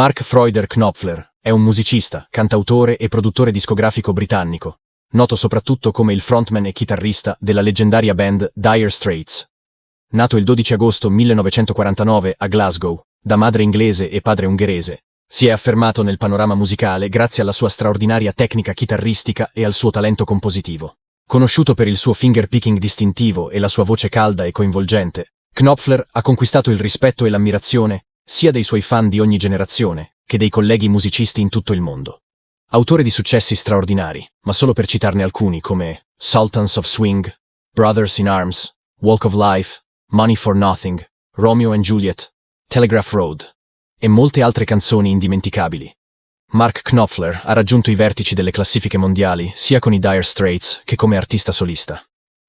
Mark Freuder Knopfler è un musicista, cantautore e produttore discografico britannico, noto soprattutto come il frontman e chitarrista della leggendaria band Dire Straits. Nato il 12 agosto 1949 a Glasgow, da madre inglese e padre ungherese, si è affermato nel panorama musicale grazie alla sua straordinaria tecnica chitarristica e al suo talento compositivo. Conosciuto per il suo finger picking distintivo e la sua voce calda e coinvolgente, Knopfler ha conquistato il rispetto e l'ammirazione sia dei suoi fan di ogni generazione che dei colleghi musicisti in tutto il mondo. Autore di successi straordinari, ma solo per citarne alcuni come Sultans of Swing, Brothers in Arms, Walk of Life, Money for Nothing, Romeo and Juliet, Telegraph Road e molte altre canzoni indimenticabili. Mark Knopfler ha raggiunto i vertici delle classifiche mondiali sia con i Dire Straits che come artista solista.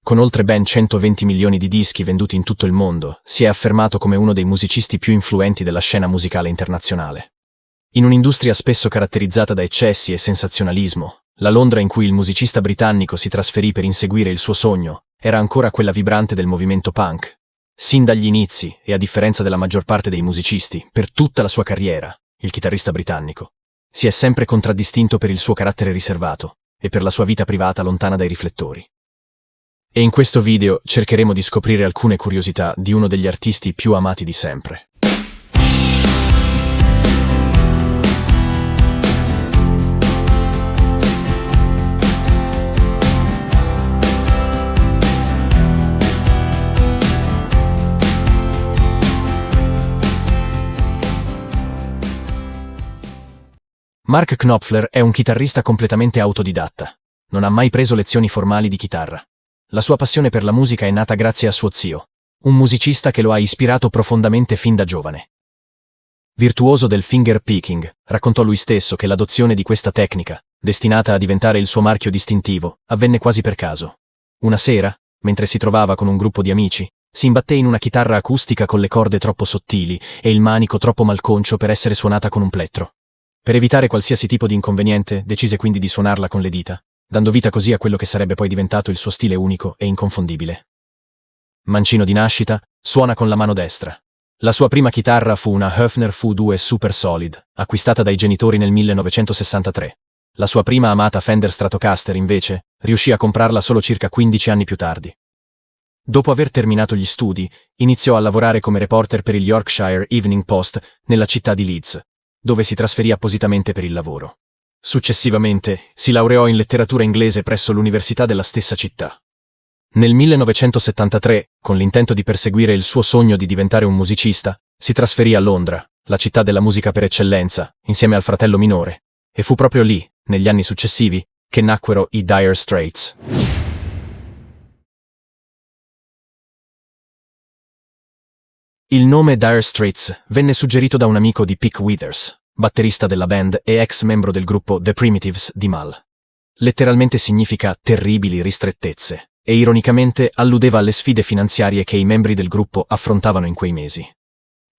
Con oltre ben 120 milioni di dischi venduti in tutto il mondo, si è affermato come uno dei musicisti più influenti della scena musicale internazionale. In un'industria spesso caratterizzata da eccessi e sensazionalismo, la Londra in cui il musicista britannico si trasferì per inseguire il suo sogno era ancora quella vibrante del movimento punk. Sin dagli inizi, e a differenza della maggior parte dei musicisti, per tutta la sua carriera, il chitarrista britannico si è sempre contraddistinto per il suo carattere riservato e per la sua vita privata lontana dai riflettori. E in questo video cercheremo di scoprire alcune curiosità di uno degli artisti più amati di sempre. Mark Knopfler è un chitarrista completamente autodidatta. Non ha mai preso lezioni formali di chitarra. La sua passione per la musica è nata grazie a suo zio, un musicista che lo ha ispirato profondamente fin da giovane. Virtuoso del finger picking, raccontò lui stesso che l'adozione di questa tecnica, destinata a diventare il suo marchio distintivo, avvenne quasi per caso. Una sera, mentre si trovava con un gruppo di amici, si imbatté in una chitarra acustica con le corde troppo sottili e il manico troppo malconcio per essere suonata con un plettro. Per evitare qualsiasi tipo di inconveniente, decise quindi di suonarla con le dita, dando vita così a quello che sarebbe poi diventato il suo stile unico e inconfondibile. Mancino di nascita, suona con la mano destra. La sua prima chitarra fu una Höfner Fu 2 Super Solid, acquistata dai genitori nel 1963. La sua prima amata Fender Stratocaster, invece, riuscì a comprarla solo circa 15 anni più tardi. Dopo aver terminato gli studi, iniziò a lavorare come reporter per il Yorkshire Evening Post nella città di Leeds, dove si trasferì appositamente per il lavoro. Successivamente, si laureò in letteratura inglese presso l'università della stessa città. Nel 1973, con l'intento di perseguire il suo sogno di diventare un musicista, si trasferì a Londra, la città della musica per eccellenza, insieme al fratello minore, e fu proprio lì, negli anni successivi, che nacquero i Dire Straits. Il nome Dire Straits venne suggerito da un amico di Pick Withers, batterista della band e ex membro del gruppo The Primitives di Mal. Letteralmente significa terribili ristrettezze, e ironicamente alludeva alle sfide finanziarie che i membri del gruppo affrontavano in quei mesi.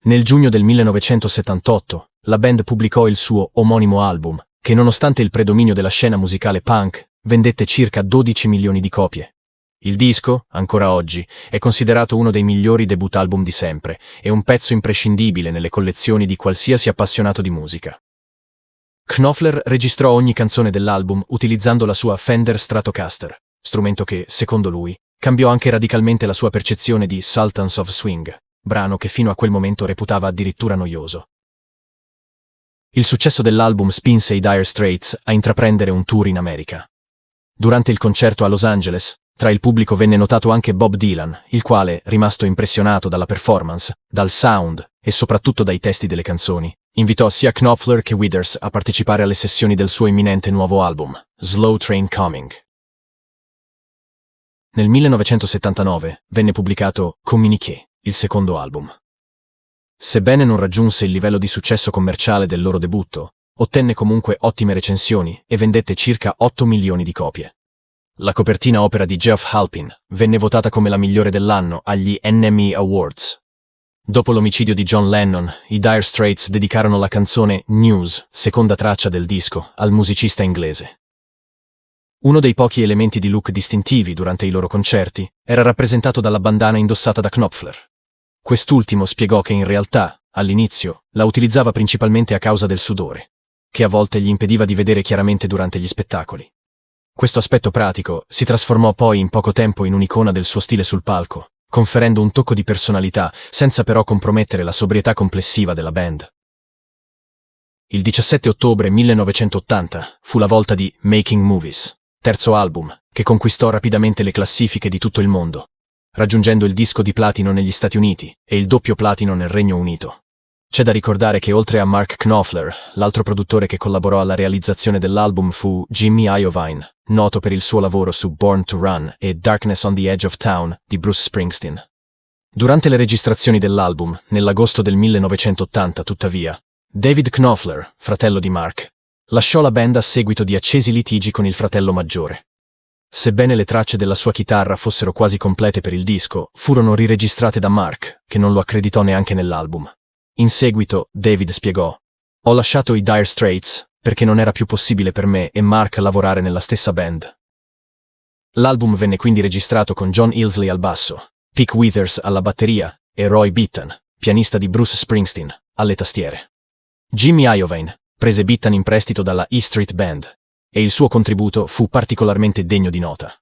Nel giugno del 1978, la band pubblicò il suo omonimo album, che nonostante il predominio della scena musicale punk, vendette circa 12 milioni di copie. Il disco, ancora oggi, è considerato uno dei migliori debut album di sempre e un pezzo imprescindibile nelle collezioni di qualsiasi appassionato di musica. Knopfler registrò ogni canzone dell'album utilizzando la sua Fender Stratocaster, strumento che, secondo lui, cambiò anche radicalmente la sua percezione di Sultans of Swing, brano che fino a quel momento reputava addirittura noioso. Il successo dell'album spinse i Dire Straits a intraprendere un tour in America. Durante il concerto a Los Angeles, tra il pubblico venne notato anche Bob Dylan, il quale, rimasto impressionato dalla performance, dal sound e soprattutto dai testi delle canzoni, invitò sia Knopfler che Withers a partecipare alle sessioni del suo imminente nuovo album, Slow Train Coming. Nel 1979 venne pubblicato Communiqué, il secondo album. Sebbene non raggiunse il livello di successo commerciale del loro debutto, ottenne comunque ottime recensioni e vendette circa 8 milioni di copie. La copertina opera di Geoff Halpin venne votata come la migliore dell'anno agli NME Awards. Dopo l'omicidio di John Lennon, i Dire Straits dedicarono la canzone News, seconda traccia del disco, al musicista inglese. Uno dei pochi elementi di look distintivi durante i loro concerti era rappresentato dalla bandana indossata da Knopfler. Quest'ultimo spiegò che in realtà all'inizio, la utilizzava principalmente a causa del sudore, che a volte gli impediva di vedere chiaramente durante gli spettacoli. Questo aspetto pratico si trasformò poi in poco tempo in un'icona del suo stile sul palco, conferendo un tocco di personalità senza però compromettere la sobrietà complessiva della band. Il 17 ottobre 1980 fu la volta di Making Movies, terzo album, che conquistò rapidamente le classifiche di tutto il mondo, raggiungendo il disco di platino negli Stati Uniti e il doppio platino nel Regno Unito. C'è da ricordare che oltre a Mark Knopfler, l'altro produttore che collaborò alla realizzazione dell'album fu Jimmy Iovine, noto per il suo lavoro su Born to Run e Darkness on the Edge of Town di Bruce Springsteen. Durante le registrazioni dell'album, nell'agosto del 1980, tuttavia, David Knopfler, fratello di Mark, lasciò la band a seguito di accesi litigi con il fratello maggiore. Sebbene le tracce della sua chitarra fossero quasi complete per il disco, furono riregistrate da Mark, che non lo accreditò neanche nell'album. In seguito, David spiegò: "Ho lasciato i Dire Straits perché non era più possibile per me e Mark lavorare nella stessa band." L'album venne quindi registrato con John Illsley al basso, Pete Withers alla batteria e Roy Bittan, pianista di Bruce Springsteen, alle tastiere. Jimmy Iovine prese Bittan in prestito dalla E Street Band e il suo contributo fu particolarmente degno di nota.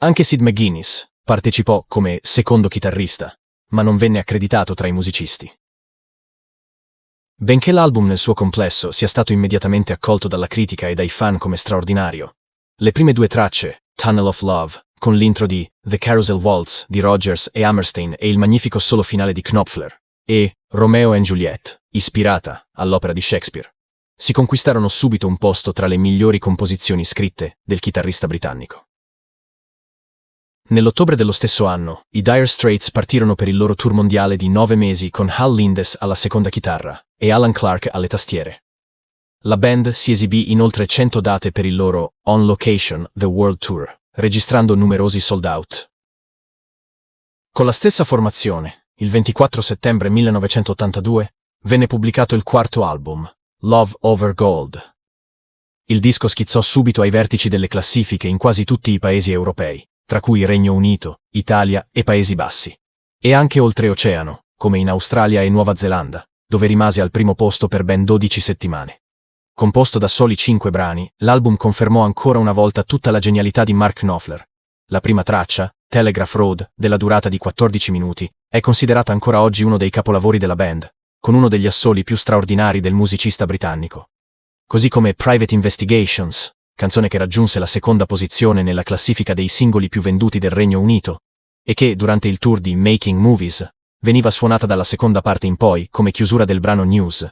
Anche Sid McGuinness partecipò come secondo chitarrista, ma non venne accreditato tra i musicisti. Benché l'album nel suo complesso sia stato immediatamente accolto dalla critica e dai fan come straordinario, le prime due tracce, Tunnel of Love, con l'intro di The Carousel Waltz di Rodgers e Hammerstein e il magnifico solo finale di Knopfler, e Romeo and Juliet, ispirata all'opera di Shakespeare, si conquistarono subito un posto tra le migliori composizioni scritte del chitarrista britannico. Nell'ottobre dello stesso anno, i Dire Straits partirono per il loro tour mondiale di 9 mesi con Hal Lindes alla seconda chitarra e Alan Clark alle tastiere. La band si esibì in oltre 100 date per il loro On Location The World Tour, registrando numerosi sold out. Con la stessa formazione, il 24 settembre 1982, venne pubblicato il quarto album, Love Over Gold. Il disco schizzò subito ai vertici delle classifiche in quasi tutti i paesi europei, tra cui Regno Unito, Italia e Paesi Bassi, e anche oltreoceano, come in Australia e Nuova Zelanda, dove rimase al primo posto per ben 12 settimane. Composto da soli 5 brani, l'album confermò ancora una volta tutta la genialità di Mark Knopfler. La prima traccia, Telegraph Road, della durata di 14 minuti, è considerata ancora oggi uno dei capolavori della band, con uno degli assoli più straordinari del musicista britannico. Così come Private Investigations, canzone che raggiunse la seconda posizione nella classifica dei singoli più venduti del Regno Unito, e che, durante il tour di Making Movies, veniva suonata dalla seconda parte in poi come chiusura del brano News.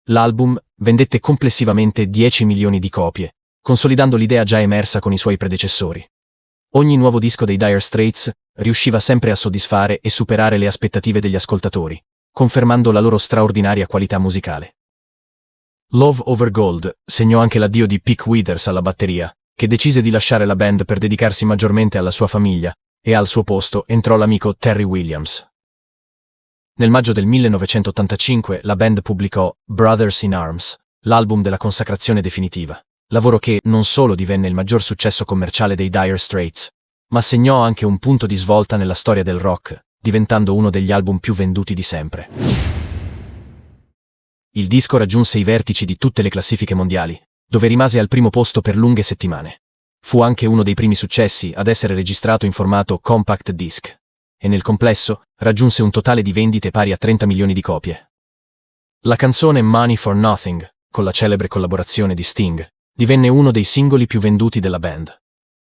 L'album vendette complessivamente 10 milioni di copie, consolidando l'idea già emersa con i suoi predecessori. Ogni nuovo disco dei Dire Straits riusciva sempre a soddisfare e superare le aspettative degli ascoltatori, confermando la loro straordinaria qualità musicale. Love Over Gold segnò anche l'addio di Pete Withers alla batteria, che decise di lasciare la band per dedicarsi maggiormente alla sua famiglia, e al suo posto entrò l'amico Terry Williams. Nel maggio del 1985 la band pubblicò Brothers in Arms, l'album della consacrazione definitiva, lavoro che non solo divenne il maggior successo commerciale dei Dire Straits, ma segnò anche un punto di svolta nella storia del rock, diventando uno degli album più venduti di sempre. Il disco raggiunse i vertici di tutte le classifiche mondiali, dove rimase al primo posto per lunghe settimane. Fu anche uno dei primi successi ad essere registrato in formato compact disc, e nel complesso raggiunse un totale di vendite pari a 30 milioni di copie. La canzone Money for Nothing, con la celebre collaborazione di Sting, divenne uno dei singoli più venduti della band.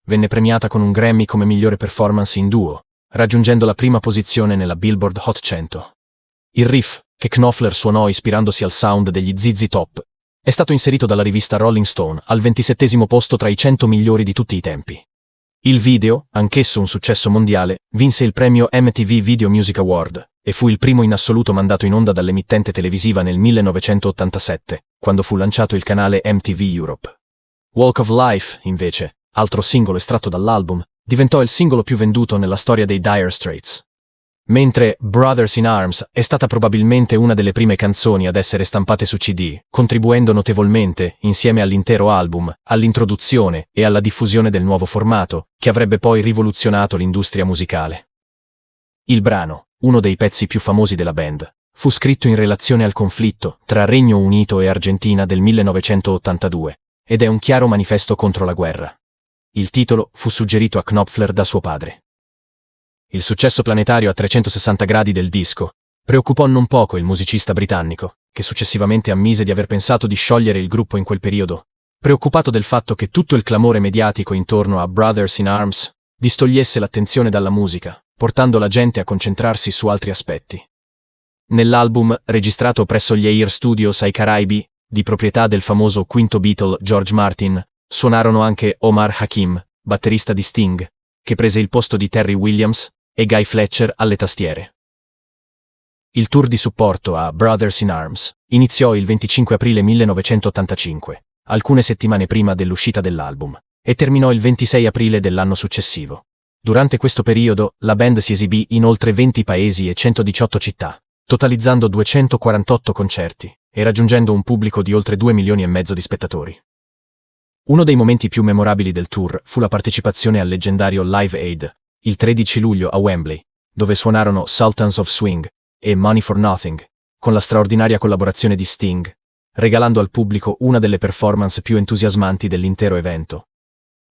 Venne premiata con un Grammy come migliore performance in duo, raggiungendo la prima posizione nella Billboard Hot 100. Il riff, che Knopfler suonò ispirandosi al sound degli ZZ Top, è stato inserito dalla rivista Rolling Stone al 27° posto tra i 100 migliori di tutti i tempi. Il video, anch'esso un successo mondiale, vinse il premio MTV Video Music Award e fu il primo in assoluto mandato in onda dall'emittente televisiva nel 1987, quando fu lanciato il canale MTV Europe. Walk of Life, invece, altro singolo estratto dall'album, diventò il singolo più venduto nella storia dei Dire Straits. Mentre Brothers in Arms è stata probabilmente una delle prime canzoni ad essere stampate su CD, contribuendo notevolmente, insieme all'intero album, all'introduzione e alla diffusione del nuovo formato, che avrebbe poi rivoluzionato l'industria musicale. Il brano, uno dei pezzi più famosi della band, fu scritto in relazione al conflitto tra Regno Unito e Argentina del 1982, ed è un chiaro manifesto contro la guerra. Il titolo fu suggerito a Knopfler da suo padre. Il successo planetario a 360 gradi del disco preoccupò non poco il musicista britannico, che successivamente ammise di aver pensato di sciogliere il gruppo in quel periodo, preoccupato del fatto che tutto il clamore mediatico intorno a Brothers in Arms distogliesse l'attenzione dalla musica, portando la gente a concentrarsi su altri aspetti. Nell'album, registrato presso gli Air Studios ai Caraibi, di proprietà del famoso quinto Beatle George Martin, suonarono anche Omar Hakim, batterista di Sting, che prese il posto di Terry Williams, e Guy Fletcher alle tastiere. Il tour di supporto a Brothers in Arms iniziò il 25 aprile 1985, alcune settimane prima dell'uscita dell'album, e terminò il 26 aprile dell'anno successivo. Durante questo periodo, la band si esibì in oltre 20 paesi e 118 città, totalizzando 248 concerti e raggiungendo un pubblico di oltre 2 milioni e mezzo di spettatori. Uno dei momenti più memorabili del tour fu la partecipazione al leggendario Live Aid, il 13 luglio a Wembley, dove suonarono Sultans of Swing e Money for Nothing, con la straordinaria collaborazione di Sting, regalando al pubblico una delle performance più entusiasmanti dell'intero evento.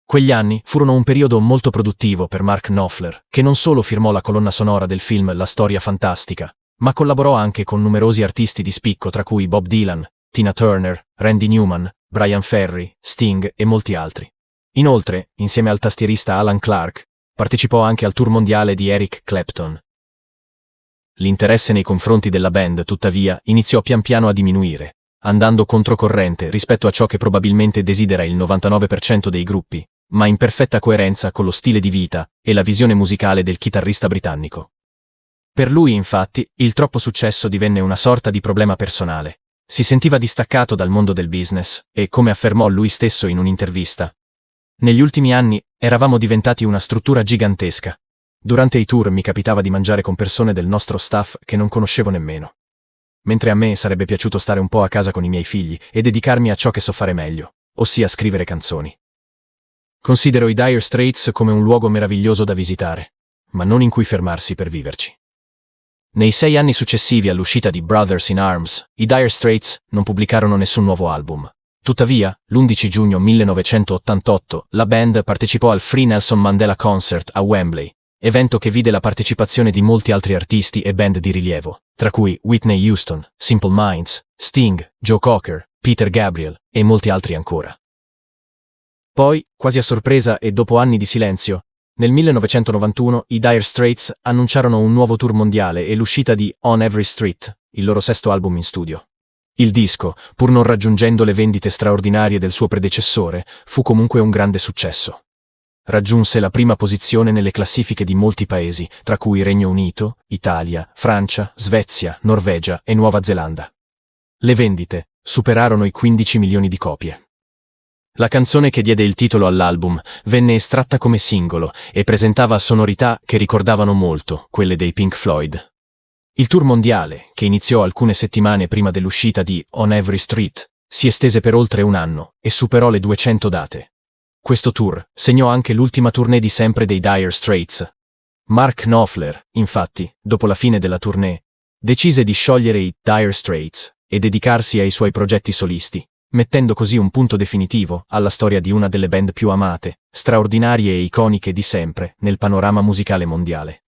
Quegli anni furono un periodo molto produttivo per Mark Knopfler, che non solo firmò la colonna sonora del film La storia fantastica, ma collaborò anche con numerosi artisti di spicco tra cui Bob Dylan, Tina Turner, Randy Newman, Brian Ferry, Sting e molti altri. Inoltre, insieme al tastierista Alan Clark, partecipò anche al tour mondiale di Eric Clapton. L'interesse nei confronti della band, tuttavia, iniziò pian piano a diminuire, andando controcorrente rispetto a ciò che probabilmente desidera il 99% dei gruppi, ma in perfetta coerenza con lo stile di vita e la visione musicale del chitarrista britannico. Per lui, infatti, il troppo successo divenne una sorta di problema personale. Si sentiva distaccato dal mondo del business e, come affermò lui stesso in un'intervista, negli ultimi anni eravamo diventati una struttura gigantesca. Durante i tour mi capitava di mangiare con persone del nostro staff che non conoscevo nemmeno. Mentre a me sarebbe piaciuto stare un po' a casa con i miei figli e dedicarmi a ciò che so fare meglio, ossia scrivere canzoni. Considero i Dire Straits come un luogo meraviglioso da visitare, ma non in cui fermarsi per viverci. Nei 6 anni successivi all'uscita di Brothers in Arms, i Dire Straits non pubblicarono nessun nuovo album. Tuttavia, l'11 giugno 1988, la band partecipò al Free Nelson Mandela Concert a Wembley, evento che vide la partecipazione di molti altri artisti e band di rilievo, tra cui Whitney Houston, Simple Minds, Sting, Joe Cocker, Peter Gabriel e molti altri ancora. Poi, quasi a sorpresa e dopo anni di silenzio, nel 1991 i Dire Straits annunciarono un nuovo tour mondiale e l'uscita di On Every Street, il loro sesto album in studio. Il disco, pur non raggiungendo le vendite straordinarie del suo predecessore, fu comunque un grande successo. Raggiunse la prima posizione nelle classifiche di molti paesi, tra cui Regno Unito, Italia, Francia, Svezia, Norvegia e Nuova Zelanda. Le vendite superarono i 15 milioni di copie. La canzone che diede il titolo all'album venne estratta come singolo e presentava sonorità che ricordavano molto quelle dei Pink Floyd. Il tour mondiale, che iniziò alcune settimane prima dell'uscita di On Every Street, si estese per oltre un anno e superò le 200 date. Questo tour segnò anche l'ultima tournée di sempre dei Dire Straits. Mark Knopfler, infatti, dopo la fine della tournée, decise di sciogliere i Dire Straits e dedicarsi ai suoi progetti solisti, mettendo così un punto definitivo alla storia di una delle band più amate, straordinarie e iconiche di sempre nel panorama musicale mondiale.